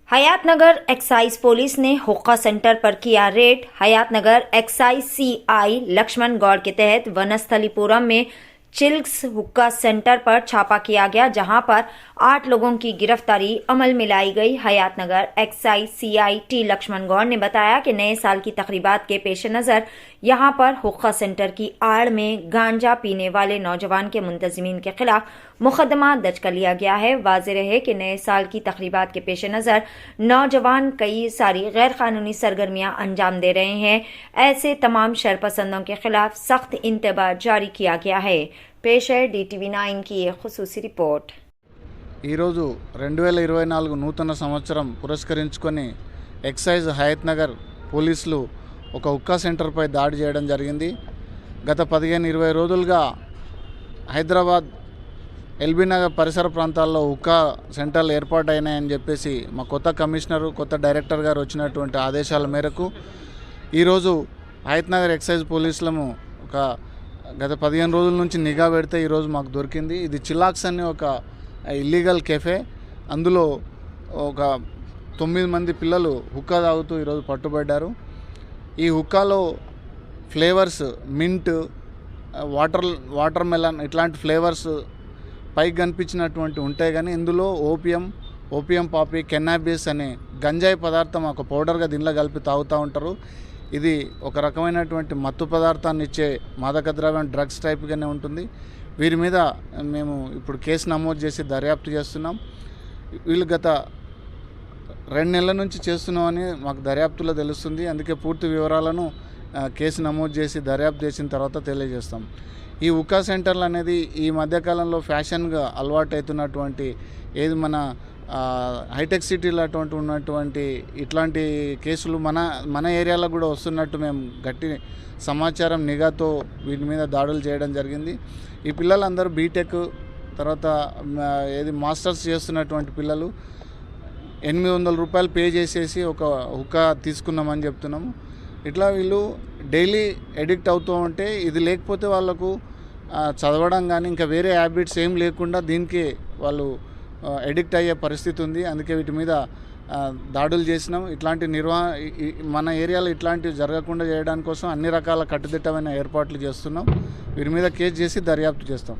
Hayatnagar excise police ने हुक्का centre पर किया raid. Hayatnagar excise CI Laxman Goud के तहत वनस्थलीपुरम में चिल्क्स हुक्का सेंटर पर छापा किया गया, जहां पर 8 लोगों की गिरफ्तारी अमल में लाई गई। Hayatnagar excise CI T Laxman Goud ने बताया कि नए साल की तकरीबात के पेश नज़र यहां पर हुक्का सेंटर की आड़ में गांजा पीने वाले नौजवान के मुंतजिमीन के खिलाफ मुकदमा दर्ज कर लिया गया है। वाज़ेह रहे कि नए साल की तकरीबात के पेश नज़र नौजवान कई सारी गैर कानूनी सरगर्मियां अंजाम दे रहे हैं। ऐसे तमाम शरपसंदों के खिलाफ सख्त इंतबाह जारी किया गया है। पेश है DTV9 की एक खुसूसी रिपोर्ट। ఈరోజు 2024 నూతన సంవత్సరం పురస్కరించుకొని ఎక్సైజ్ హయత్ నగర్ పోలీసులు ఒక హుక్కా సెంటర్పై దాడి చేయడం జరిగింది. గత 15-20 రోజులుగా హైదరాబాద్ ఎల్బీ నగర్ పరిసర ప్రాంతాల్లో హుక్కా సెంటర్లు ఏర్పాటైనాయని చెప్పేసి మా కొత్త కమిషనరు, కొత్త డైరెక్టర్ గారు వచ్చినటువంటి ఆదేశాల మేరకు ఈరోజు హయత్ నగర్ ఎక్సైజ్ పోలీసులము గత 15 రోజుల నుంచి నిఘా పెడితే ఈరోజు మాకు దొరికింది. ఇది చిలాక్స్ అనే ఒక ఇల్లీగల్ కెఫే. అందులో ఒక 9 మంది పిల్లలు హుక్కా తాగుతూ ఈరోజు పట్టుబడ్డారు. ఈ హుక్కాలో ఫ్లేవర్స్ మింట్, వాటర్ మెలన్ ఇట్లాంటి ఫ్లేవర్స్ పైకి కనిపించినటువంటి ఉంటాయి, కానీ ఇందులో ఓపియం పాపీ, కెన్నాబిస్ అనే గంజాయి పదార్థం ఒక పౌడర్గా దీనిలో కలిపి తాగుతూ ఉంటారు. ఇది ఒక రకమైనటువంటి మత్తు పదార్థాన్ని ఇచ్చే మాదక ద్రవ్యం, డ్రగ్స్ టైప్గానే ఉంటుంది. వీరి మీద మేము ఇప్పుడు కేసు నమోదు చేసి దర్యాప్తు చేస్తున్నాం. వీళ్ళు గత 2 నెలల నుంచి చేస్తున్నామని మాకు దర్యాప్తులో తెలుస్తుంది. అందుకే పూర్తి వివరాలను కేసు నమోదు చేసి దర్యాప్తు చేసిన తర్వాత తెలియజేస్తాం. ఈ హుక్కా సెంటర్లు అనేది ఈ మధ్యకాలంలో ఫ్యాషన్గా అలవాటు అవుతున్నటువంటి, ఏది మన హైటెక్ సిటీలో అటువంటి ఉన్నటువంటి ఇట్లాంటి కేసులు మన ఏరియాలో కూడా వస్తున్నట్టు మేము గట్టి సమాచారం, నిఘాతో వీటి మీద దాడులు చేయడం జరిగింది. ఈ పిల్లలందరూ బీటెక్ తర్వాత మాస్టర్స్ చేస్తున్నటువంటి పిల్లలు. 800 రూపాయలు పే చేసేసి ఒక హుక్కా తీసుకున్నామని చెప్తున్నాము. ఇట్లా వీళ్ళు డైలీ ఎడిక్ట్ అవుతూ ఉంటే, ఇది లేకపోతే వాళ్ళకు చదవడం కానీ ఇంకా వేరే హ్యాబిట్స్ ఏం లేకుండా దీనికి వాళ్ళు ఎడిక్ట్ అయ్యే పరిస్థితి ఉంది. అందుకే వీటి మీద దాడులు చేసినాం. ఇట్లాంటి మన ఏరియాలో ఇట్లాంటివి జరగకుండా చేయడానికి కోసం అన్ని రకాల కట్టుదిట్టమైన ఏర్పాట్లు చేస్తున్నాం. వీరి మీద కేసు చేసి దర్యాప్తు చేస్తాం.